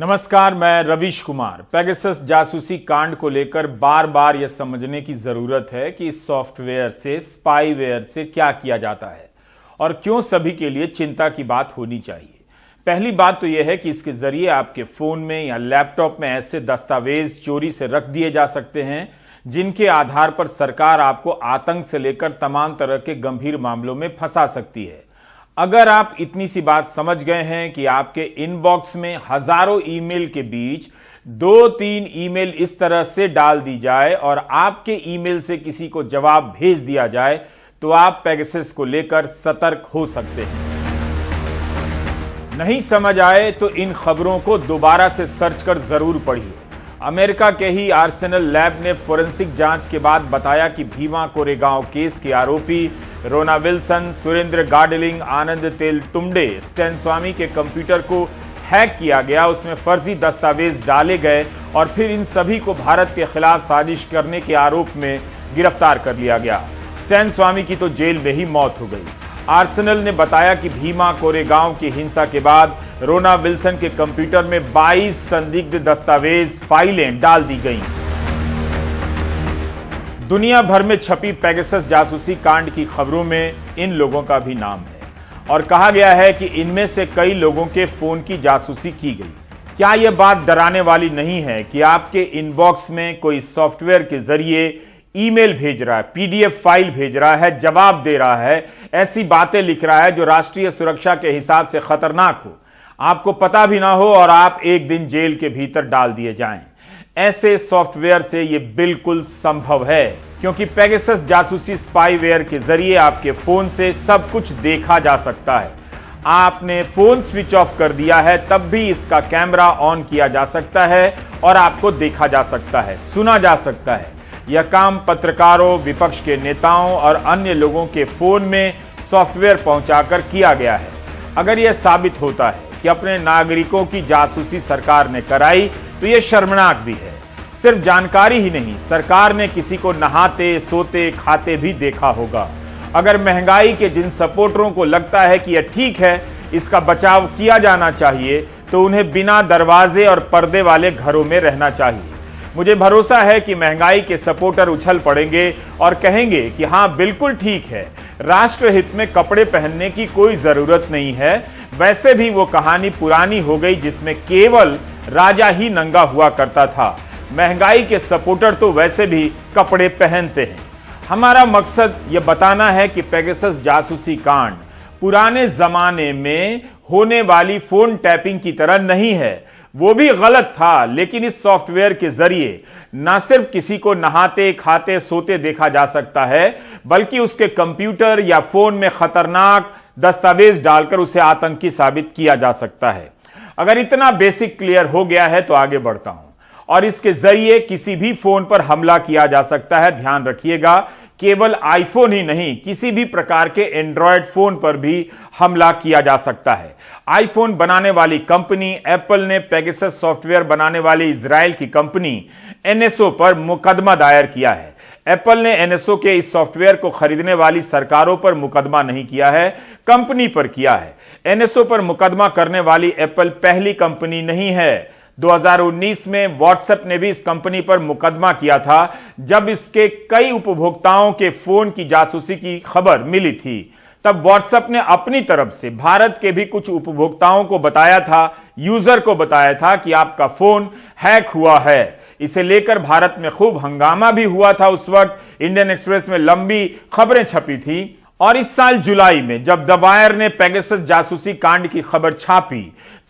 नमस्कार, मैं रवीश कुमार। पेगासस जासूसी कांड को लेकर बार बार यह समझने की जरूरत है कि इस सॉफ्टवेयर से, स्पाईवेयर से क्या किया जाता है और क्यों सभी के लिए चिंता की बात होनी चाहिए। पहली बात तो यह है कि इसके जरिए आपके फोन में या लैपटॉप में ऐसे दस्तावेज चोरी से रख दिए जा सकते हैं जिनके आधार पर सरकार आपको आतंक से लेकर तमाम तरह के गंभीर मामलों में फंसा सकती है। अगर आप इतनी सी बात समझ गए हैं कि आपके इनबॉक्स में हजारों ईमेल के बीच 2-3 ईमेल इस तरह से डाल दी जाए और आपके ईमेल से किसी को जवाब भेज दिया जाए, तो आप पेगासस को लेकर सतर्क हो सकते हैं। नहीं समझ आए तो इन खबरों को दोबारा से सर्च कर जरूर पढ़िए। अमेरिका के ही आर्सेनल लैब ने फोरेंसिक जांच के बाद बताया कि भीमा कोरेगांव केस के आरोपी रोना विल्सन, सुरेंद्र गाडलिंग, आनंद तेलतुंबडे, स्टैन स्वामी के कंप्यूटर को हैक किया गया, उसमें फर्जी दस्तावेज डाले गए और फिर इन सभी को भारत के खिलाफ साजिश करने के आरोप में गिरफ्तार कर लिया गया। स्टैन स्वामी की तो जेल में ही मौत हो गई। आर्सेनल ने बताया कि भीमा कोरेगांव की हिंसा के बाद रोना विल्सन के कंप्यूटर में 22 संदिग्ध दस्तावेज फाइलें डाल दी गईं। दुनिया भर में छपी पेगासस जासूसी कांड की खबरों में इन लोगों का भी नाम है और कहा गया है कि इनमें से कई लोगों के फोन की जासूसी की गई। क्या यह बात डराने वाली नहीं है कि आपके इनबॉक्स में कोई सॉफ्टवेयर के जरिए ईमेल भेज रहा है, पीडीएफ फाइल भेज रहा है, जवाब दे रहा है, ऐसी बातें लिख रहा है जो राष्ट्रीय सुरक्षा के हिसाब से खतरनाक हो, आपको पता भी ना हो और आप एक दिन जेल के भीतर डाल दिए जाएं। ऐसे सॉफ्टवेयर से यह बिल्कुल संभव है, क्योंकि पेगासस जासूसी स्पाईवेयर के जरिए आपके फोन से सब कुछ देखा जा सकता है। आपने फोन स्विच ऑफ कर दिया है तब भी इसका कैमरा ऑन किया जा सकता है और आपको देखा जा सकता है, सुना जा सकता है। यह काम पत्रकारों, विपक्ष के नेताओं और अन्य लोगों के फोन में सॉफ्टवेयर पहुंचाकर किया गया है। अगर यह साबित होता है कि अपने नागरिकों की जासूसी सरकार ने कराई तो यह शर्मनाक भी है। सिर्फ जानकारी ही नहीं, सरकार ने किसी को नहाते, सोते, खाते भी देखा होगा। अगर महंगाई के जिन सपोर्टरों को लगता है कि यह ठीक है, इसका बचाव किया जाना चाहिए, तो उन्हें बिना दरवाजे और पर्दे वाले घरों में रहना चाहिए। मुझे भरोसा है कि महंगाई के सपोर्टर उछल पड़ेंगे और कहेंगे कि हां, बिल्कुल ठीक है, राष्ट्रहित में कपड़े पहनने की कोई जरूरत नहीं है। वैसे भी वो कहानी पुरानी हो गई जिसमें केवल राजा ही नंगा हुआ करता था। महंगाई के सपोर्टर तो वैसे भी कपड़े पहनते हैं। हमारा मकसद यह बताना है कि पेगासस जासूसी कांड पुराने जमाने में होने वाली फोन टैपिंग की तरह नहीं है। वो भी गलत था, लेकिन इस सॉफ्टवेयर के जरिए न सिर्फ किसी को नहाते, खाते, सोते देखा जा सकता है, बल्कि उसके कंप्यूटर या फोन में खतरनाक दस्तावेज डालकर उसे आतंकी साबित किया जा सकता है। अगर इतना बेसिक क्लियर हो गया है तो आगे बढ़ता हूं। और इसके जरिए किसी भी फोन पर हमला किया जा सकता है। ध्यान रखिएगा, केवल आईफोन ही नहीं, किसी भी प्रकार के एंड्रॉयड फोन पर भी हमला किया जा सकता है। आईफोन बनाने वाली कंपनी एप्पल ने पेगासस सॉफ्टवेयर बनाने वाली इजराइल की कंपनी एनएसओ पर मुकदमा दायर किया है। एप्पल ने एनएसओ के इस सॉफ्टवेयर को खरीदने वाली सरकारों पर मुकदमा नहीं किया है, कंपनी पर किया है। एनएसओ पर मुकदमा करने वाली एप्पल पहली कंपनी नहीं है। 2019 में व्हाट्सएप ने भी इस कंपनी पर मुकदमा किया था, जब इसके कई उपभोक्ताओं के फोन की जासूसी की खबर मिली थी। तब व्हाट्सएप ने अपनी तरफ से भारत के भी कुछ उपभोक्ताओं को बताया था, यूजर को बताया था कि आपका फोन हैक हुआ है। इसे लेकर भारत में खूब हंगामा भी हुआ था। उस वक्त इंडियन एक्सप्रेस में लंबी खबरें छपी थी। और इस साल जुलाई में जब द वायर ने पेगासस जासूसी कांड की खबर छापी,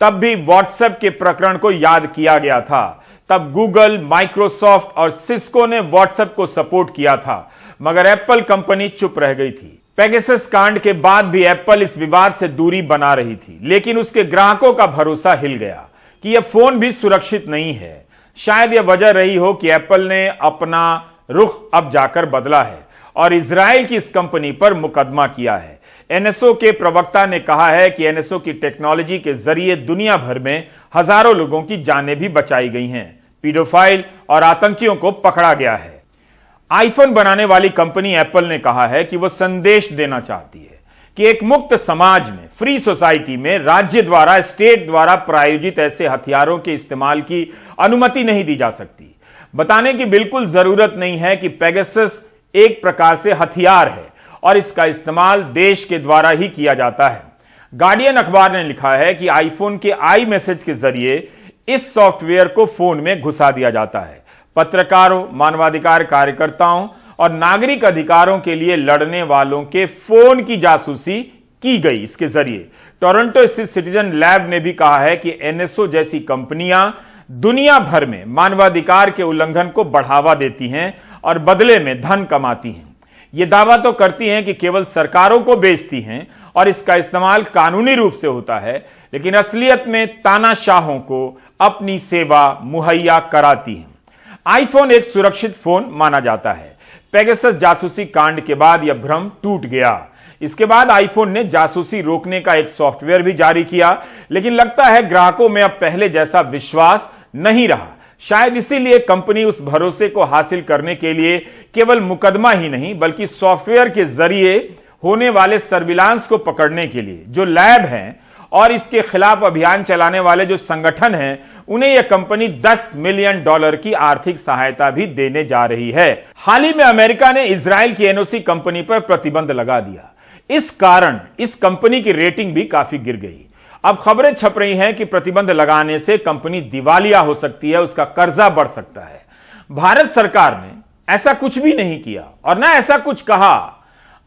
तब भी व्हाट्सएप के प्रकरण को याद किया गया था। तब गूगल, माइक्रोसॉफ्ट और सिस्को ने व्हाट्सएप को सपोर्ट किया था, मगर एप्पल कंपनी चुप रह गई थी। पेगासस कांड के बाद भी एप्पल इस विवाद से दूरी बना रही थी, लेकिन उसके ग्राहकों का भरोसा हिल गया कि यह फोन भी सुरक्षित नहीं है। शायद यह वजह रही हो कि एप्पल ने अपना रुख अब जाकर बदला है और इजराइल की इस कंपनी पर मुकदमा किया है। एनएसओ के प्रवक्ता ने कहा है कि एनएसओ की टेक्नोलॉजी के जरिए दुनिया भर में हजारों लोगों की जानें भी बचाई गई हैं, पीडोफाइल और आतंकियों को पकड़ा गया है। आईफोन बनाने वाली कंपनी एप्पल ने कहा है कि वह संदेश देना चाहती है कि एक मुक्त समाज में, फ्री सोसाइटी में राज्य द्वारा, स्टेट द्वारा प्रायोजित ऐसे हथियारों के इस्तेमाल की अनुमति नहीं दी जा सकती। बताने की बिल्कुल जरूरत नहीं है कि पेगासस एक प्रकार से हथियार है और इसका इस्तेमाल देश के द्वारा ही किया जाता है। गार्डियन अखबार ने लिखा है कि आईफोन के आई मैसेज के जरिए इस सॉफ्टवेयर को फोन में घुसा दिया जाता है। पत्रकारों, मानवाधिकार कार्यकर्ताओं और नागरिक अधिकारों के लिए लड़ने वालों के फोन की जासूसी की गई इसके जरिए। टोरंटो स्थित सिटीजन लैब ने भी कहा है कि एनएसओ जैसी कंपनियां दुनिया भर में मानवाधिकार के उल्लंघन को बढ़ावा देती हैं और बदले में धन कमाती हैं। ये दावा तो करती हैं कि केवल सरकारों को बेचती हैं और इसका इस्तेमाल कानूनी रूप से होता है, लेकिन असलियत में तानाशाहों को अपनी सेवा मुहैया कराती हैं। आईफोन एक सुरक्षित फोन माना जाता है। पेगासस जासूसी कांड के बाद यह भ्रम टूट गया। इसके बाद आईफोन ने जासूसी रोकने का एक सॉफ्टवेयर भी जारी किया, लेकिन लगता है ग्राहकों में अब पहले जैसा विश्वास नहीं रहा। शायद इसीलिए कंपनी उस भरोसे को हासिल करने के लिए केवल मुकदमा ही नहीं बल्कि सॉफ्टवेयर के जरिए होने वाले सर्विलांस को पकड़ने के लिए जो लैब हैं और इसके खिलाफ अभियान चलाने वाले जो संगठन हैं, उन्हें यह कंपनी $10 मिलियन की आर्थिक सहायता भी देने जा रही है। हाल ही में अमेरिका ने इजराइल की एनओसी कंपनी पर प्रतिबंध लगा दिया। इस कारण इस कंपनी की रेटिंग भी काफी गिर गई। अब खबरें छप रही हैं कि प्रतिबंध लगाने से कंपनी दिवालिया हो सकती है, उसका कर्जा बढ़ सकता है। भारत सरकार ने ऐसा कुछ भी नहीं किया और ना ऐसा कुछ कहा।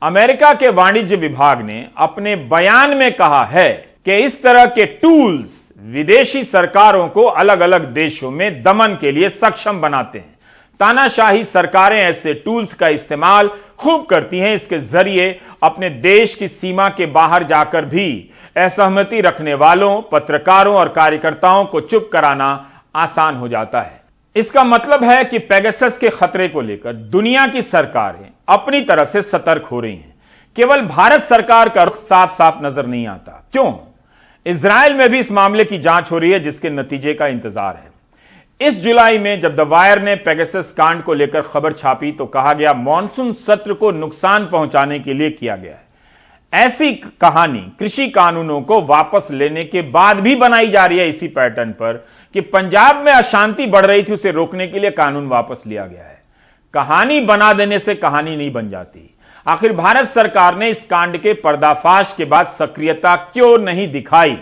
अमेरिका के वाणिज्य विभाग ने अपने बयान में कहा है कि इस तरह के टूल्स विदेशी सरकारों को अलग अलग देशों में दमन के लिए सक्षम बनाते हैं। तानाशाही सरकारें ऐसे टूल्स का इस्तेमाल खूब करती हैं। इसके जरिए अपने देश की सीमा के बाहर जाकर भी असहमति रखने वालों, पत्रकारों और कार्यकर्ताओं को चुप कराना आसान हो जाता है। इसका मतलब है कि पेगासस के खतरे को लेकर दुनिया की सरकारें अपनी तरफ से सतर्क हो रही हैं। केवल भारत सरकार का रुख साफ साफ नजर नहीं आता। क्यों? इजराइल में भी इस मामले की जांच हो रही है, जिसके नतीजे का इंतजार है। इस जुलाई में जब द वायर ने पेगासस कांड को लेकर खबर छापी तो कहा गया मॉनसून सत्र को नुकसान पहुंचाने के लिए किया गया है। ऐसी कहानी कृषि कानूनों को वापस लेने के बाद भी बनाई जा रही है इसी पैटर्न पर कि पंजाब में अशांति बढ़ रही थी, उसे रोकने के लिए कानून वापस लिया गया है। कहानी बना देने से कहानी नहीं बन जाती। आखिर भारत सरकार ने इस कांड के पर्दाफाश के बाद सक्रियता क्यों नहीं दिखाई?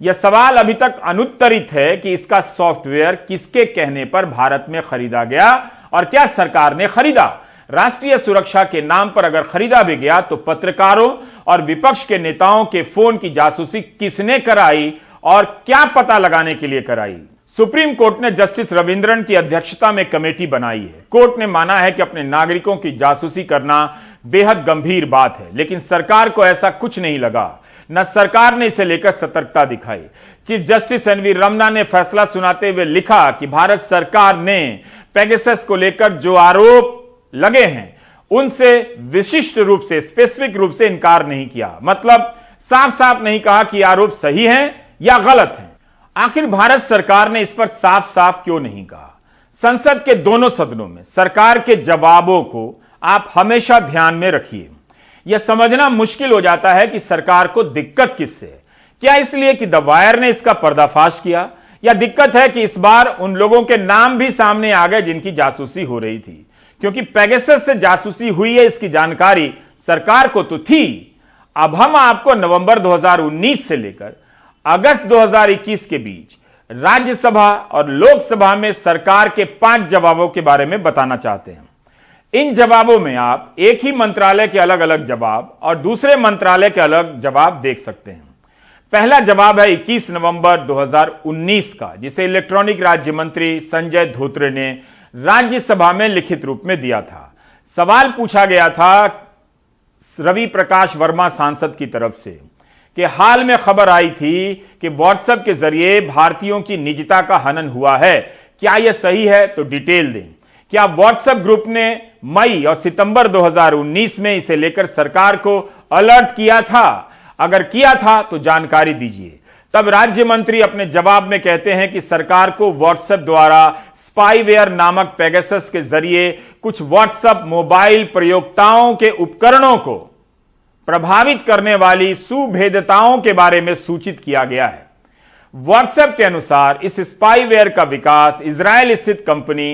यह सवाल अभी तक अनुत्तरित है कि इसका सॉफ्टवेयर किसके कहने पर भारत में खरीदा गया और क्या सरकार ने खरीदा। राष्ट्रीय सुरक्षा के नाम पर अगर खरीदा भी गया तो पत्रकारों और विपक्ष के नेताओं के फोन की जासूसी किसने कराई और क्या पता लगाने के लिए कराई? सुप्रीम कोर्ट ने जस्टिस रविंद्रन की अध्यक्षता में कमेटी बनाई है। कोर्ट ने माना है कि अपने नागरिकों की जासूसी करना बेहद गंभीर बात है, लेकिन सरकार को ऐसा कुछ नहीं लगा। न सरकार ने इसे लेकर सतर्कता दिखाई। चीफ जस्टिस एनवी रमना ने फैसला सुनाते हुए लिखा कि भारत सरकार ने पेगासस को लेकर जो आरोप लगे हैं उनसे विशिष्ट रूप से, स्पेसिफिक रूप से इनकार नहीं किया। मतलब साफ साफ नहीं कहा कि आरोप सही हैं या गलत हैं। आखिर भारत सरकार ने इस पर साफ साफ क्यों नहीं कहा? संसद के दोनों सदनों में सरकार के जवाबों को आप हमेशा ध्यान में रखिए। यह समझना मुश्किल हो जाता है कि सरकार को दिक्कत किससे है। क्या इसलिए कि द वायर ने इसका पर्दाफाश किया, या दिक्कत है कि इस बार उन लोगों के नाम भी सामने आ गए जिनकी जासूसी हो रही थी? क्योंकि पेगासस से जासूसी हुई है इसकी जानकारी सरकार को तो थी। अब हम आपको नवंबर 2019 से लेकर अगस्त 2021 के बीच राज्यसभा और लोकसभा में सरकार के 5 जवाबों के बारे में बताना चाहते हैं। इन जवाबों में आप एक ही मंत्रालय के अलग अलग जवाब और दूसरे मंत्रालय के अलग जवाब देख सकते हैं। पहला जवाब है 21 नवंबर 2019 का, जिसे इलेक्ट्रॉनिक राज्य मंत्री संजय धोत्रे ने राज्यसभा में लिखित रूप में दिया था। सवाल पूछा गया था रवि प्रकाश वर्मा सांसद की तरफ से कि हाल में खबर आई थी कि व्हाट्सएप के जरिए भारतीयों की निजता का हनन हुआ है, क्या यह सही है? तो डिटेल दें। क्या व्हाट्सएप ग्रुप ने मई और सितंबर 2019 में इसे लेकर सरकार को अलर्ट किया था? अगर किया था तो जानकारी दीजिए। तब राज्य मंत्री अपने जवाब में कहते हैं कि सरकार को व्हाट्सएप द्वारा स्पाईवेयर नामक पेगासस के जरिए कुछ व्हाट्सएप मोबाइल प्रयोक्ताओं के उपकरणों को प्रभावित करने वाली सुभेद्यताओं के बारे में सूचित किया गया है। व्हाट्सएप के अनुसार इस स्पाईवेयर का विकास इजराइल स्थित कंपनी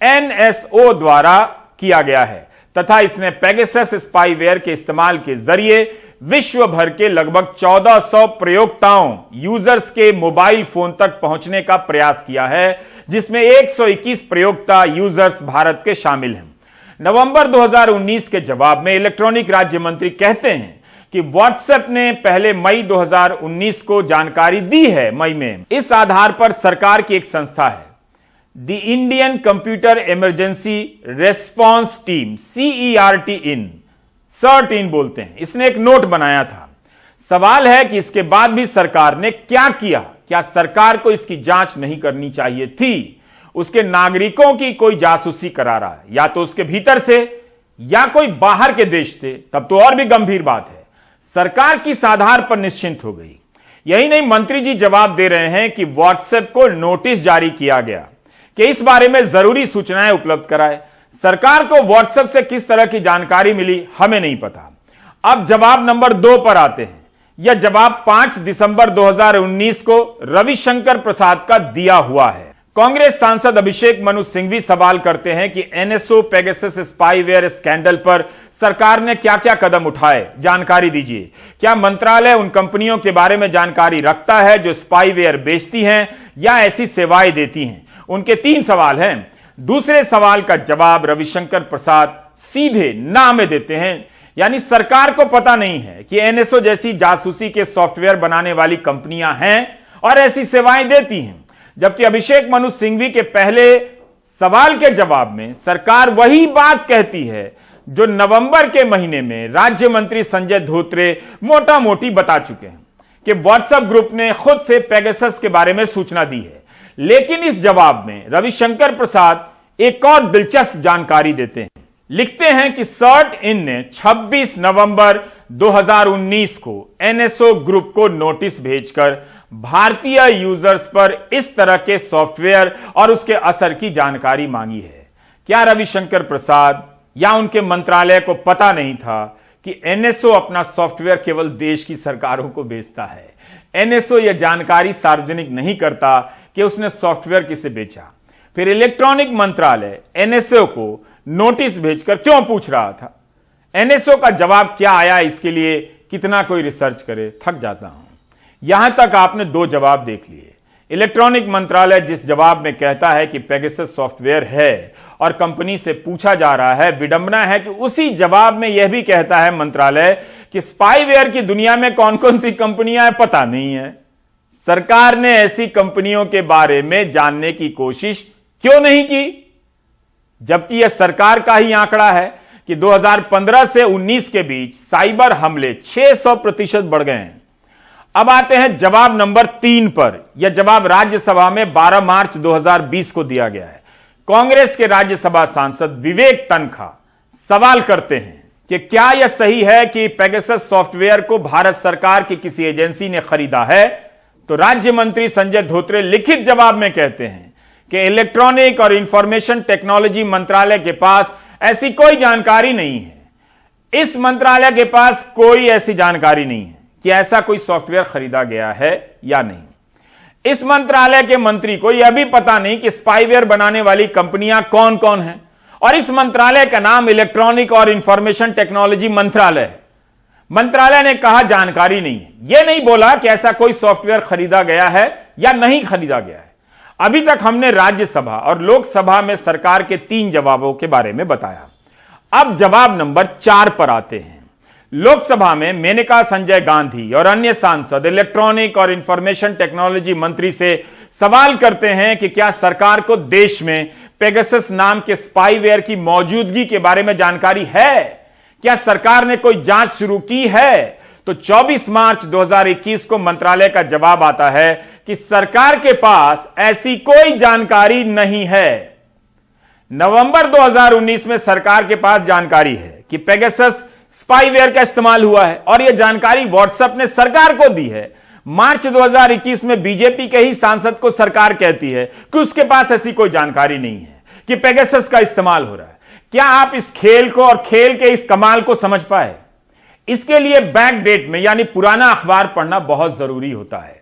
NSO द्वारा किया गया है तथा इसने पेगासस स्पाईवेयर के इस्तेमाल के जरिए विश्व भर के लगभग 1400 प्रयोक्ताओं यूजर्स के मोबाइल फोन तक पहुंचने का प्रयास किया है, जिसमें 121 प्रयोक्ता यूजर्स भारत के शामिल हैं। नवंबर 2019 के जवाब में इलेक्ट्रॉनिक राज्य मंत्री कहते हैं कि व्हाट्सएप ने पहले मई 2019 को जानकारी दी है। मई में इस आधार पर सरकार की एक संस्था है the Indian computer emergency response team CERT इन बोलते हैं, इसने एक नोट बनाया था। सवाल है कि इसके बाद भी सरकार ने क्या किया? क्या सरकार को इसकी जांच नहीं करनी चाहिए थी? उसके नागरिकों की कोई जासूसी करा रहा है, या तो उसके भीतर से या कोई बाहर के देश थे, तब तो और भी गंभीर बात है। सरकार किस आधार पर निश्चिंत हो गई? यही नहीं, मंत्री जी जवाब दे रहे हैं कि व्हाट्सएप को नोटिस जारी किया गया कि इस बारे में जरूरी सूचनाएं उपलब्ध कराए। सरकार को व्हाट्सएप से किस तरह की जानकारी मिली, हमें नहीं पता। अब जवाब नंबर 2 पर आते हैं। यह जवाब 5 दिसंबर 2019 को रविशंकर प्रसाद का दिया हुआ है। कांग्रेस सांसद अभिषेक मनु सिंघवी सवाल करते हैं कि NSO पेगासस स्पाईवेयर स्कैंडल पर सरकार ने क्या क्या कदम उठाए, जानकारी दीजिए। क्या मंत्रालय उन कंपनियों के बारे में जानकारी रखता है जो स्पाईवेयर बेचती हैं या ऐसी सेवाएं देती हैं? उनके 3 सवाल हैं। दूसरे सवाल का जवाब रविशंकर प्रसाद सीधे ना में देते हैं, यानी सरकार को पता नहीं है कि NSO जैसी जासूसी के सॉफ्टवेयर बनाने वाली कंपनियां हैं और ऐसी सेवाएं देती हैं। जबकि अभिषेक मनु सिंघवी के पहले सवाल के जवाब में सरकार वही बात कहती है जो नवंबर के महीने में राज्य मंत्री संजय धोत्रे मोटा मोटी बता चुके हैं कि व्हाट्सएप ग्रुप ने खुद से पेगासस के बारे में सूचना दी है। लेकिन इस जवाब में रविशंकर प्रसाद एक और दिलचस्प जानकारी देते हैं। लिखते हैं कि CERT-in ने 26 नवंबर 2019 को NSO ग्रुप को नोटिस भेजकर भारतीय यूजर्स पर इस तरह के सॉफ्टवेयर और उसके असर की जानकारी मांगी है। क्या रविशंकर प्रसाद या उनके मंत्रालय को पता नहीं था कि NSO अपना सॉफ्टवेयर केवल देश की सरकारों को बेचता है? NSO यह जानकारी सार्वजनिक नहीं करता कि उसने सॉफ्टवेयर किसे बेचा। फिर इलेक्ट्रॉनिक मंत्रालय NSO को नोटिस भेजकर क्यों पूछ रहा था? NSO का जवाब क्या आया, इसके लिए कितना कोई रिसर्च करे, थक जाता हूं। यहां तक आपने 2 जवाब देख लिए। इलेक्ट्रॉनिक मंत्रालय जिस जवाब में कहता है कि पेगासस सॉफ्टवेयर है और कंपनी से पूछा जा रहा है, विडंबना है कि उसी जवाब में यह भी कहता है मंत्रालय कि स्पाईवेयर की दुनिया में कौन कौन सी कंपनियां हैं पता नहीं है। सरकार ने ऐसी कंपनियों के बारे में जानने की कोशिश क्यों नहीं की? जबकि यह सरकार का ही आंकड़ा है कि 2015 से 19 के बीच साइबर हमले 600% बढ़ गए हैं। अब आते हैं जवाब नंबर 3 पर। यह जवाब राज्यसभा में 12 मार्च 2020 को दिया गया है। कांग्रेस के राज्यसभा सांसद विवेक तनखा सवाल करते हैं कि क्या यह सही है कि पेगासस सॉफ्टवेयर को भारत सरकार की किसी एजेंसी ने खरीदा है? तो राज्य मंत्री संजय धोत्रे लिखित जवाब में कहते हैं कि इलेक्ट्रॉनिक और इंफॉर्मेशन टेक्नोलॉजी मंत्रालय के पास ऐसी कोई जानकारी नहीं है। इस मंत्रालय के पास कोई ऐसी जानकारी नहीं है कि ऐसा कोई सॉफ्टवेयर खरीदा गया है या नहीं। इस मंत्रालय के मंत्री को यह भी पता नहीं कि स्पाईवेयर बनाने वाली कंपनियां कौन कौन हैं, और इस मंत्रालय का नाम इलेक्ट्रॉनिक और इंफॉर्मेशन टेक्नोलॉजी मंत्रालय है। मंत्रालय ने कहा जानकारी नहीं है, यह नहीं बोला कि ऐसा कोई सॉफ्टवेयर खरीदा गया है या नहीं खरीदा गया है। अभी तक हमने राज्यसभा और लोकसभा में सरकार के 3 जवाबों के बारे में बताया। अब जवाब नंबर 4 पर आते हैं। लोकसभा में मेनका संजय गांधी और अन्य सांसद इलेक्ट्रॉनिक और इंफॉर्मेशन टेक्नोलॉजी मंत्री से सवाल करते हैं कि क्या सरकार को देश में पेगासस नाम के स्पाईवेयर की मौजूदगी के बारे में जानकारी है? क्या सरकार ने कोई जांच शुरू की है? तो 24 मार्च 2021 को मंत्रालय का जवाब आता है कि सरकार के पास ऐसी कोई जानकारी नहीं है। नवंबर 2019 में सरकार के पास जानकारी है कि पेगासस स्पाईवेयर का इस्तेमाल हुआ है, और यह जानकारी व्हाट्सएप ने सरकार को दी है। मार्च 2021 में बीजेपी के ही सांसद को सरकार कहती है कि उसके पास ऐसी कोई जानकारी नहीं है कि पेगासस का इस्तेमाल हो रहा है। क्या आप इस खेल को और खेल के इस कमाल को समझ पाए? इसके लिए बैक डेट में यानी पुराना अखबार पढ़ना बहुत जरूरी होता है।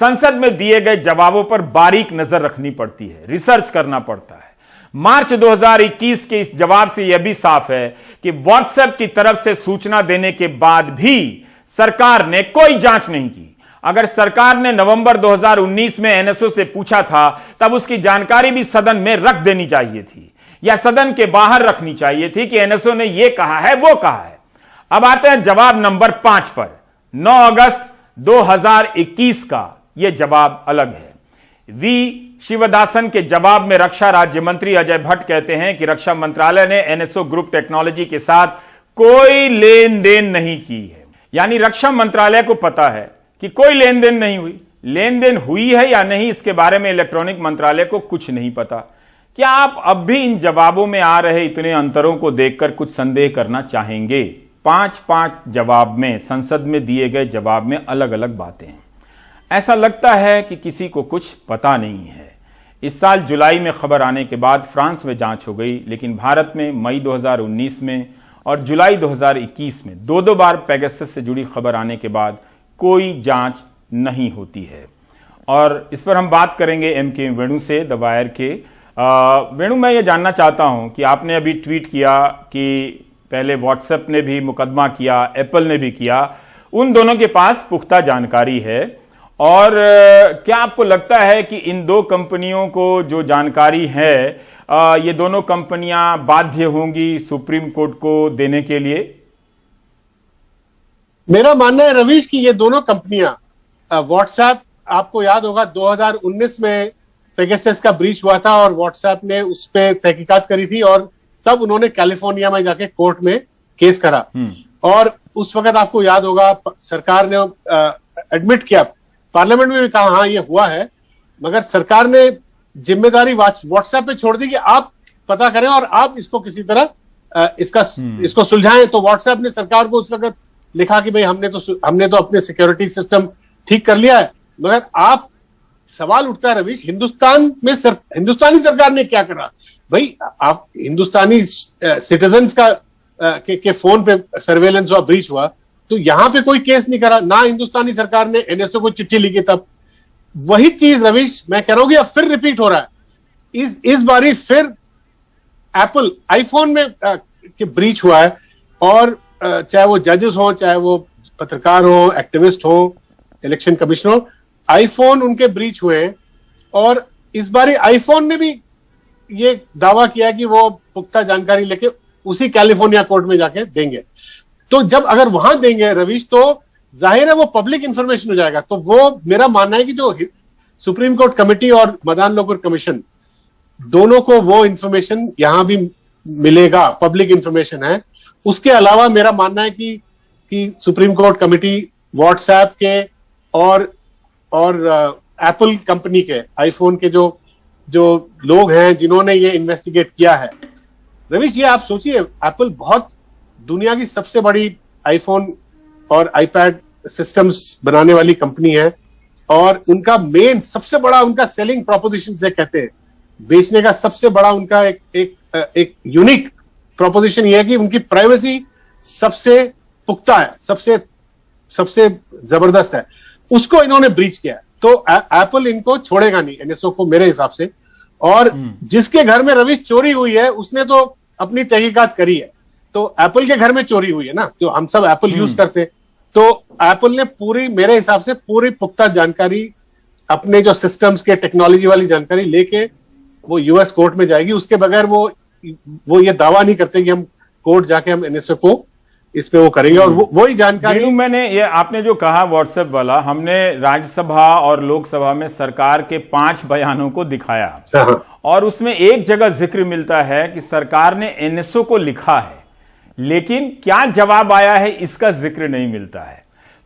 संसद में दिए गए जवाबों पर बारीक नजर रखनी पड़ती है, रिसर्च करना पड़ता है। मार्च 2021 के इस जवाब से यह भी साफ है कि व्हाट्सएप की तरफ से सूचना देने के बाद भी सरकार ने कोई जांच नहीं की। अगर सरकार ने नवंबर 2019 में एनएसओ से पूछा था, तब उसकी जानकारी भी सदन में रख देनी चाहिए थी या सदन के बाहर रखनी चाहिए थी कि एनएसओ ने यह कहा है, वो कहा है। अब आते हैं जवाब नंबर 5 पर। 9 अगस्त 2021 का यह जवाब अलग है। वी शिवदासन के जवाब में रक्षा राज्य मंत्री अजय भट्ट कहते हैं कि रक्षा मंत्रालय ने एनएसओ ग्रुप टेक्नोलॉजी के साथ कोई लेन देन नहीं की है। यानी रक्षा मंत्रालय को पता है कि कोई लेन देन नहीं हुई। लेन देन हुई है या नहीं, इसके बारे में इलेक्ट्रॉनिक मंत्रालय को कुछ नहीं पता। क्या आप अब भी इन जवाबों में आ रहे इतने अंतरों को देखकर कुछ संदेह करना चाहेंगे? 5-5 जवाब में, संसद में दिए गए जवाब में अलग अलग बातें हैं। ऐसा लगता है कि किसी को कुछ पता नहीं है। इस साल जुलाई में खबर आने के बाद फ्रांस में जांच हो गई, लेकिन भारत में मई 2019 में और जुलाई 2021 में दो बार पेगासस से जुड़ी खबर आने के बाद कोई जांच नहीं होती है। और इस पर हम बात करेंगे एमके वेणु से, द वायर के। वेणु, मैं ये जानना चाहता हूं कि आपने अभी ट्वीट किया कि पहले व्हाट्सएप ने भी मुकदमा किया, एप्पल ने भी किया, उन दोनों के पास पुख्ता जानकारी है। और क्या आपको लगता है कि इन दो कंपनियों को जो जानकारी है, ये दोनों कंपनियां बाध्य होंगी सुप्रीम कोर्ट को देने के लिए? मेरा मानना है रवीश कि ये दोनों कंपनियां, व्हाट्सएप, आपको याद होगा 2019 में पेगासस का ब्रीच हुआ था और व्हाट्सएप ने उस पर तहकीकात करी थी और तब उन्होंने कैलिफोर्निया में जाके कोर्ट में केस करा। और उस वक्त आपको याद होगा सरकार ने एडमिट किया, पार्लियामेंट में भी कहा हाँ ये हुआ है, मगर सरकार ने जिम्मेदारी व्हाट्सएप पे छोड़ दी कि आप पता करें और आप इसको किसी तरह इसको सुलझाएं। तो व्हाट्सएप ने सरकार को उस वक्त लिखा कि भाई हमने तो अपने सिक्योरिटी सिस्टम ठीक कर लिया है, मगर आप सवाल उठता है रवीश, हिंदुस्तानी सरकार ने क्या करा? भाई आप हिंदुस्तानी सिटीजन्स के फोन पे सर्वेलेंस हुआ, ब्रीच हुआ, तो यहां पे कोई केस नहीं करा, ना हिंदुस्तानी सरकार ने एनएसओ को चिट्ठी लिखी। तब वही चीज रवीश मैं कह रहा हूं कि अब फिर रिपीट हो रहा है। इस बारी फिर एप्पल आईफोन में के ब्रीच हुआ है और चाहे वो जजेस हो, चाहे वो पत्रकार हो, एक्टिविस्ट हो, इलेक्शन कमिश्नर हो, आईफोन उनके ब्रीच हुए हैं। और इस बारी आईफोन ने भी ये दावा किया कि वो पुख्ता जानकारी लेके उसी कैलिफोर्निया कोर्ट में जाके देंगे। तो जब अगर वहां देंगे रवीश, तो जाहिर है वो पब्लिक इंफॉर्मेशन हो जाएगा। तो वो मेरा मानना है कि जो सुप्रीम कोर्ट कमेटी और मदान लोकुर कमीशन, दोनों को वो इंफॉर्मेशन यहां भी मिलेगा, पब्लिक इंफॉर्मेशन है। उसके अलावा मेरा मानना है कि सुप्रीम कोर्ट कमेटी व्हाट्सएप के और एप्पल कंपनी के, आईफोन के जो लोग हैं जिन्होंने ये इन्वेस्टिगेट किया है, रवीश ये आप सोचिए, एप्पल बहुत दुनिया की सबसे बड़ी आईफोन और आईपैड सिस्टम्स बनाने वाली कंपनी है और उनका मेन सबसे बड़ा उनका सेलिंग प्रोपोजिशन से कहते हैं, बेचने का सबसे बड़ा उनका एक यूनिक प्रोपोजिशन ये है कि उनकी प्राइवेसी सबसे पुख्ता है, सबसे जबरदस्त है। उसको इन्होंने ब्रीच किया है। तो एप्पल इनको छोड़ेगा नहीं, एनएसओ को, मेरे हिसाब से। और जिसके घर में रवीश चोरी हुई है उसने तो अपनी तहकीकात करी है। तो एप्पल के घर में चोरी हुई है ना, जो हम सब एप्पल यूज करते, तो एप्पल ने पूरी, मेरे हिसाब से पूरी पुख्ता जानकारी, अपने जो सिस्टम्स के टेक्नोलॉजी वाली जानकारी लेके वो यूएस कोर्ट में जाएगी। उसके बगैर वो ये दावा नहीं करते कि हम कोर्ट जाके हम एनएसओ को इस पे वो करेंगे। और वही जानकारी मैंने ये आपने जो कहा व्हाट्सएप वाला, हमने राज्यसभा और लोकसभा में सरकार के 5 बयानों को दिखाया और उसमें एक जगह जिक्र मिलता है कि सरकार ने एनएसओ को लिखा है, लेकिन क्या जवाब आया है इसका जिक्र नहीं मिलता है।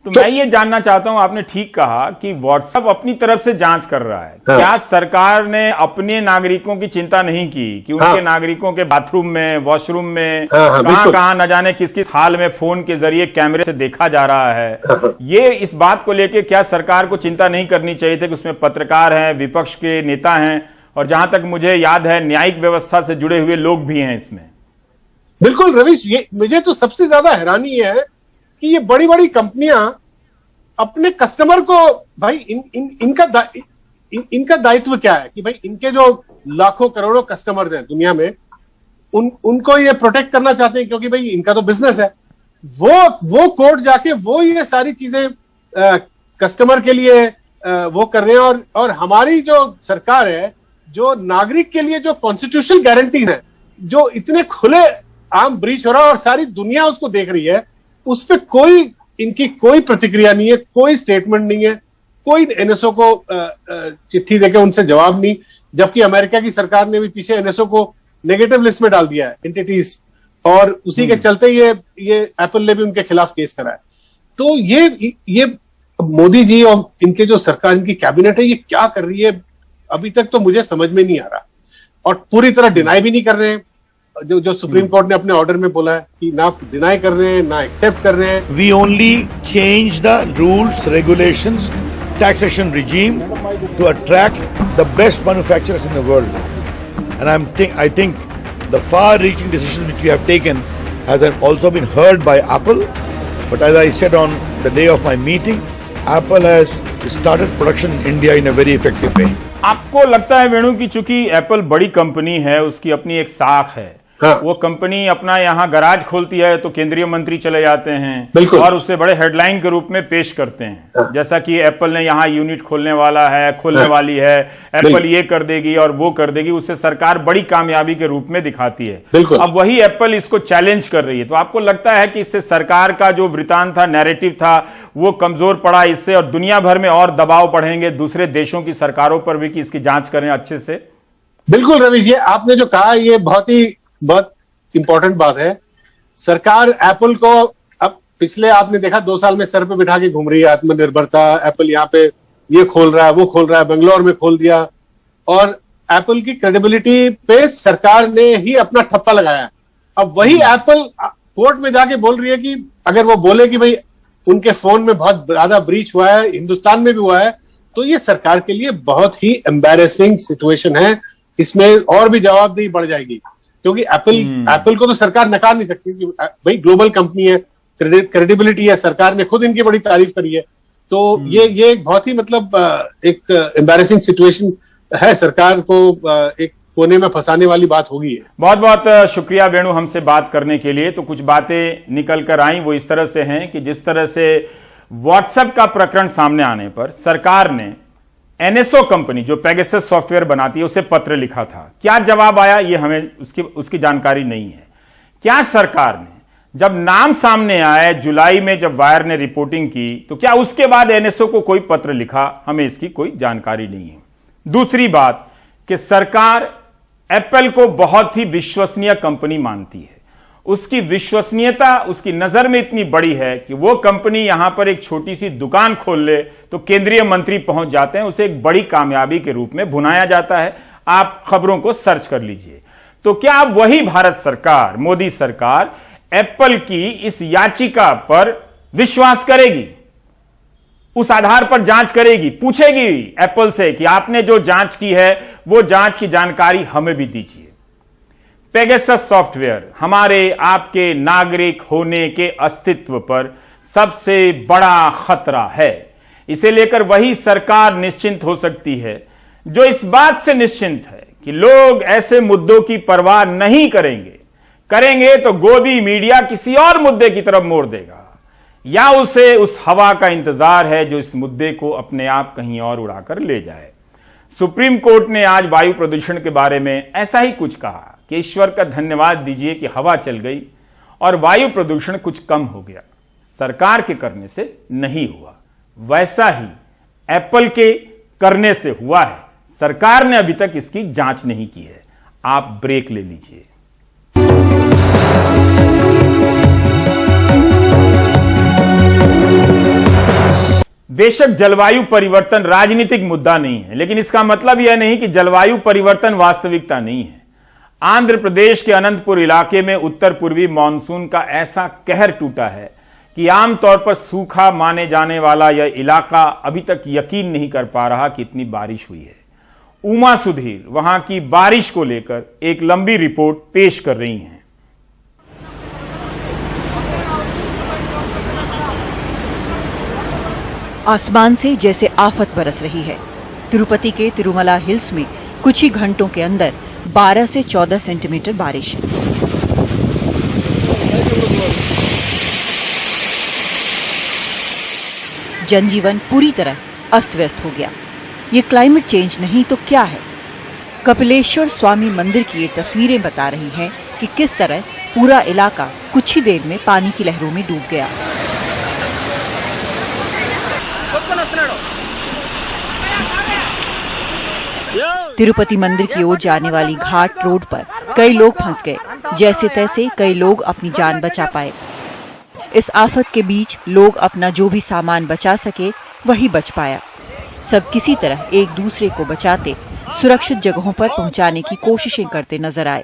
तो मैं ये जानना चाहता हूं, आपने ठीक कहा कि व्हाट्सएप अपनी तरफ से जांच कर रहा है, क्या सरकार ने अपने नागरिकों की चिंता नहीं की कि उनके नागरिकों के बाथरूम में, वॉशरूम में कहां न जाने किस किस हाल में फोन के जरिए कैमरे से देखा जा रहा है? ये इस बात को लेकर क्या सरकार को चिंता नहीं करनी चाहिए थी कि उसमें पत्रकार हैं, विपक्ष के नेता हैं और जहां तक मुझे याद है न्यायिक व्यवस्था से जुड़े हुए लोग भी हैं इसमें? बिल्कुल रवीश, ये मुझे तो सबसे ज्यादा हैरानी है कि ये बड़ी बड़ी कंपनियां अपने कस्टमर को, भाई इनका दायित्व क्या है कि भाई इनके जो लाखों करोड़ों कस्टमर्स हैं दुनिया में, उनको ये प्रोटेक्ट करना चाहते हैं, क्योंकि भाई इनका तो बिजनेस है। वो कोर्ट जाके वो ये सारी चीजें कस्टमर के लिए वो कर रहे हैं। और हमारी जो सरकार है, जो नागरिक के लिए जो कॉन्स्टिट्यूशनल गारंटीज है, जो इतने खुले आम ब्रीच हो रहा है और सारी दुनिया उसको देख रही है, उस पर इनकी कोई प्रतिक्रिया नहीं है, कोई स्टेटमेंट नहीं है, कोई एनएसओ को चिट्ठी देकर उनसे जवाब नहीं। जबकि अमेरिका की सरकार ने भी पीछे एनएसओ को नेगेटिव लिस्ट में डाल दिया है, एंटिटीज, और उसी के चलते ये एप्पल ने भी उनके खिलाफ केस करा है। तो ये मोदी जी और इनके जो सरकार, इनकी कैबिनेट है, ये क्या कर रही है अभी तक तो मुझे समझ में नहीं आ रहा। और पूरी तरह डिनाई भी नहीं कर रहे हैं, जो सुप्रीम कोर्ट ने अपने ऑर्डर में बोला है कि ना डिनाई कर रहे हैं ना एक्सेप्ट कर रहे हैं। We only change the rules, regulations, taxation regime to attract the best manufacturers in the world. And I think the far-reaching decision which we have taken has also been heard by Apple. But as I said on the day of my meeting, Apple has started production in India in a very effective way. आपको लगता है वेणु कि चूंकि Apple बड़ी company है, उसकी अपनी एक साख है, हाँ। वो कंपनी अपना यहाँ गराज खोलती है तो केंद्रीय मंत्री चले जाते हैं और उसे बड़े हेडलाइन के रूप में पेश करते हैं, हाँ। जैसा कि एप्पल ने यहाँ यूनिट खोलने वाली है, एप्पल ये कर देगी और वो कर देगी, उसे सरकार बड़ी कामयाबी के रूप में दिखाती है। अब वही एप्पल इसको चैलेंज कर रही है, तो आपको लगता है कि इससे सरकार का जो वृतांत था, नैरेटिव था, वो कमजोर पड़ा इससे, और दुनिया भर में और दबाव पड़ेंगे दूसरे देशों की सरकारों पर भी कि इसकी जांच करें अच्छे से? बिल्कुल रवीश, ये आपने जो कहा ये बहुत इंपॉर्टेंट बात है। सरकार एप्पल को अब पिछले आपने देखा 2 साल में सर पे बिठा के घूम रही है, आत्मनिर्भरता, एप्पल यहाँ पे ये खोल रहा है, वो खोल रहा है, बेंगलोर में खोल दिया, और एप्पल की क्रेडिबिलिटी पे सरकार ने ही अपना ठप्पा लगाया। अब वही एप्पल कोर्ट में जाके बोल रही है कि अगर वो बोले कि भाई उनके फोन में बहुत ज्यादा ब्रीच हुआ है, हिंदुस्तान में भी हुआ है, तो ये सरकार के लिए बहुत ही एम्बैरेसिंग सिचुएशन है। इसमें और भी जवाबदेही बढ़ जाएगी, क्योंकि एप्पल को तो सरकार नकार नहीं सकती कि भाई ग्लोबल कंपनी है, क्रेडिबिलिटी है, सरकार ने खुद इनकी बड़ी तारीफ करी है। तो ये एक बहुत ही मतलब एक एम्बैरेसिंग सिचुएशन है, सरकार को एक कोने में फंसाने वाली बात होगी है। बहुत बहुत शुक्रिया वेणु हमसे बात करने के लिए। तो कुछ बातें निकल कर आई वो इस तरह से हैं कि जिस तरह से व्हाट्सएप का प्रकरण सामने आने पर सरकार ने एनएसओ कंपनी जो पेगासस सॉफ्टवेयर बनाती है उसे पत्र लिखा था। क्या जवाब आया ये हमें उसकी जानकारी नहीं है। क्या सरकार ने जब नाम सामने आए जुलाई में, जब वायर ने रिपोर्टिंग की, तो क्या उसके बाद एनएसओ को कोई पत्र लिखा? हमें इसकी कोई जानकारी नहीं है। दूसरी बात कि सरकार एप्पल को बहुत ही विश्वसनीय कंपनी मानती है, उसकी विश्वसनीयता उसकी नजर में इतनी बड़ी है कि वो कंपनी यहां पर एक छोटी सी दुकान खोल ले तो केंद्रीय मंत्री पहुंच जाते हैं, उसे एक बड़ी कामयाबी के रूप में भुनाया जाता है। आप खबरों को सर्च कर लीजिए। तो क्या अब वही भारत सरकार, मोदी सरकार, एप्पल की इस याचिका पर विश्वास करेगी, उस आधार पर जांच करेगी, पूछेगी एप्पल से कि आपने जो जांच की है वो जांच की जानकारी हमें भी दीजिए? पेगासस सॉफ्टवेयर हमारे आपके नागरिक होने के अस्तित्व पर सबसे बड़ा खतरा है। इसे लेकर वही सरकार निश्चिंत हो सकती है जो इस बात से निश्चिंत है कि लोग ऐसे मुद्दों की परवाह नहीं करेंगे तो गोदी मीडिया किसी और मुद्दे की तरफ मोड़ देगा, या उसे उस हवा का इंतजार है जो इस मुद्दे को अपने आप कहीं और उड़ाकर ले जाए। सुप्रीम कोर्ट ने आज वायु प्रदूषण के बारे में ऐसा ही कुछ कहा कि ईश्वर का धन्यवाद दीजिए कि हवा चल गई और वायु प्रदूषण कुछ कम हो गया, सरकार के करने से नहीं हुआ। वैसा ही एप्पल के करने से हुआ है, सरकार ने अभी तक इसकी जांच नहीं की है। आप ब्रेक ले लीजिए। बेशक जलवायु परिवर्तन राजनीतिक मुद्दा नहीं है, लेकिन इसका मतलब यह नहीं कि जलवायु परिवर्तन वास्तविकता नहीं है। आंध्र प्रदेश के अनंतपुर इलाके में उत्तर पूर्वी मानसून का ऐसा कहर टूटा है कि आमतौर पर सूखा माने जाने वाला यह इलाका अभी तक यकीन नहीं कर पा रहा कि इतनी बारिश हुई है। उमा सुधीर वहां की बारिश को लेकर एक लंबी रिपोर्ट पेश कर रही हैं। आसमान से जैसे आफत बरस रही है। तिरुपति के तिरुमला हिल्स में कुछ ही घंटों के अंदर 12 से 14 सेंटीमीटर बारिश। जनजीवन पूरी तरह अस्त व्यस्त हो गया। ये क्लाइमेट चेंज नहीं तो क्या है? कपिलेश्वर स्वामी मंदिर की ये तस्वीरें बता रही हैं कि किस तरह पूरा इलाका कुछ ही देर में पानी की लहरों में डूब गया। तिरुपति मंदिर की ओर जाने वाली घाट रोड पर कई लोग फंस गए। जैसे तैसे कई लोग अपनी जान बचा पाए। इस आफत के बीच लोग अपना जो भी सामान बचा सके वही बच पाया। सब किसी तरह एक दूसरे को बचाते सुरक्षित जगहों पर पहुंचाने की कोशिशें करते नजर आए।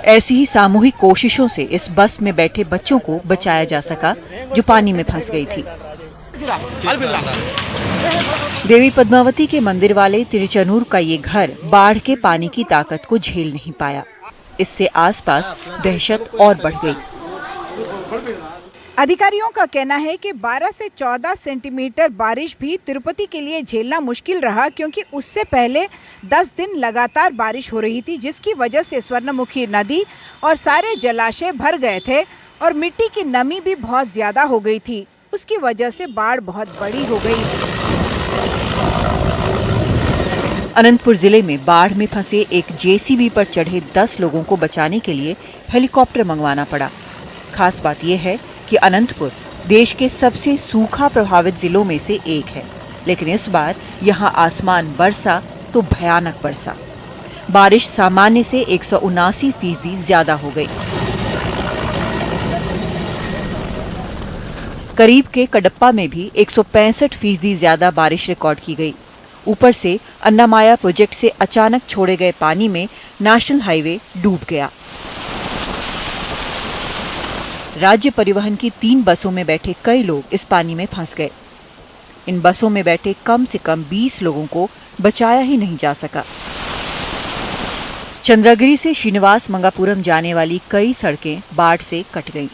ऐसी ही सामूहिक कोशिशों से इस बस में बैठे बच्चों को बचाया जा सका जो पानी में फंस गई थी। देवी पद्मावती के मंदिर वाले तिरुचनूर का ये घर बाढ़ के पानी की ताकत को झेल नहीं पाया। इससे आसपास दहशत और बढ़ गई। अधिकारियों का कहना है कि 12 से 14 सेंटीमीटर बारिश भी तिरुपति के लिए झेलना मुश्किल रहा, क्योंकि उससे पहले 10 दिन लगातार बारिश हो रही थी, जिसकी वजह से स्वर्णमुखी नदी और सारे जलाशय भर गए थे और मिट्टी की नमी भी बहुत ज्यादा हो गई थी। उसकी वजह से बाढ़ बहुत बड़ी हो गई। अनंतपुर जिले में बाढ़ में फंसे एक जेसीबी पर चढ़े 10 लोगों को बचाने के लिए हेलीकॉप्टर मंगवाना पड़ा। खास बात यह है कि अनंतपुर देश के सबसे सूखा प्रभावित जिलों में से एक है, लेकिन इस बार यहां आसमान बरसा तो भयानक बरसा। बारिश सामान्य से 179% ज्यादा हो गई। करीब के कडप्पा में भी 165% ज्यादा बारिश रिकॉर्ड की गई। ऊपर से अन्नामाया प्रोजेक्ट से अचानक छोड़े गए पानी में नेशनल हाईवे डूब गया। राज्य परिवहन की 3 बसों में बैठे कई लोग इस पानी में फंस गए। इन बसों में बैठे कम से कम 20 लोगों को बचाया ही नहीं जा सका। चंद्रगिरी से श्रीनिवास मंगापुरम जाने वाली कई सड़कें बाढ़ से कट गईं।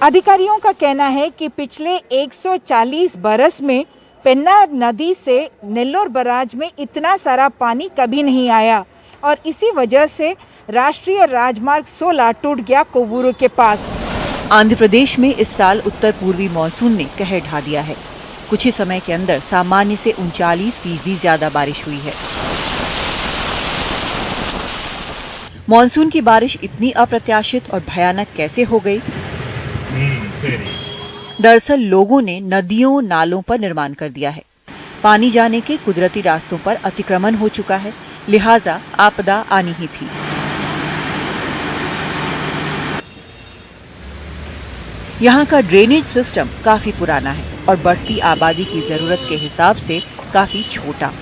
अधिकारियों का कहना है कि पिछले 140 बरस में पेन्नार नदी से नेल्लोर बराज में इतना सारा पानी कभी नहीं आया और इसी वजह से राष्ट्रीय राजमार्ग 16 टूट गया कोवूरू के पास। आंध्र प्रदेश में इस साल उत्तर पूर्वी मानसून ने कहर ढा दिया है। कुछ ही समय के अंदर सामान्य से 39% ज्यादा बारिश हुई है। मानसून की बारिश इतनी अप्रत्याशित और भयानक कैसे हो गई? दरअसल लोगों ने नदियों नालों पर निर्माण कर दिया है। पानी जाने के कुदरती रास्तों पर अतिक्रमण हो चुका है, लिहाजा आपदा आनी ही थी। यहाँ का ड्रेनेज सिस्टम काफी पुराना है और बढ़ती आबादी की जरूरत के हिसाब से काफी छोटा।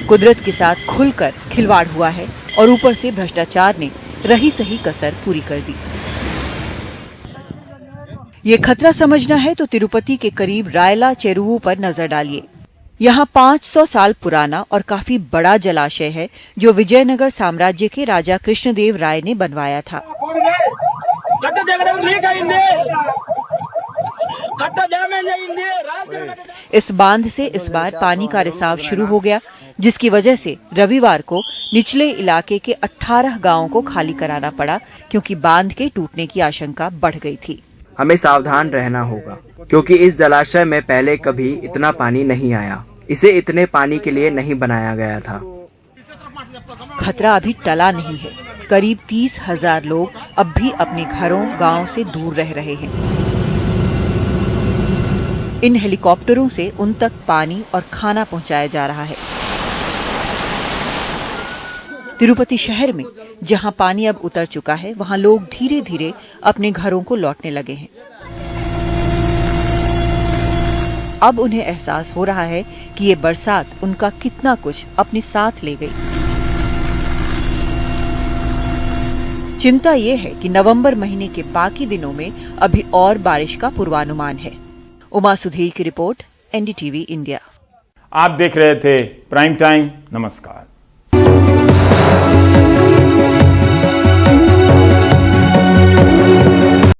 कुदरत के साथ खुलकर खिलवाड़ हुआ है और ऊपर से भ्रष्टाचार ने रही सही कसर पूरी कर दी। ये खतरा समझना है तो तिरुपति के करीब रायला चेरुवु पर नजर डालिए। यहाँ 500 साल पुराना और काफी बड़ा जलाशय है जो विजयनगर साम्राज्य के राजा कृष्णदेव राय ने बनवाया था। इस बांध से इस बार पानी का रिसाव शुरू हो गया, जिसकी वजह से रविवार को निचले इलाके के 18 गांवों को खाली कराना पड़ा, क्योंकि बांध के टूटने की आशंका बढ़ गई थी। हमें सावधान रहना होगा, क्योंकि इस जलाशय में पहले कभी इतना पानी नहीं आया। इसे इतने पानी के लिए नहीं बनाया गया था। खतरा अभी टला नहीं है। करीब 30,000 लोग अब भी अपने घरों गांव से दूर रह रहे हैं। इन हेलीकॉप्टरों से उन तक पानी और खाना पहुंचाया जा रहा है। तिरुपति शहर में जहां पानी अब उतर चुका है, वहां लोग धीरे धीरे अपने घरों को लौटने लगे हैं। अब उन्हें एहसास हो रहा है कि ये बरसात उनका कितना कुछ अपने साथ ले गई। चिंता ये है कि नवंबर महीने के बाकी दिनों में अभी और बारिश का पूर्वानुमान है। उमा सुधीर की रिपोर्ट, एनडीटीवी इंडिया। आप देख रहे थे प्राइम टाइम। नमस्कार।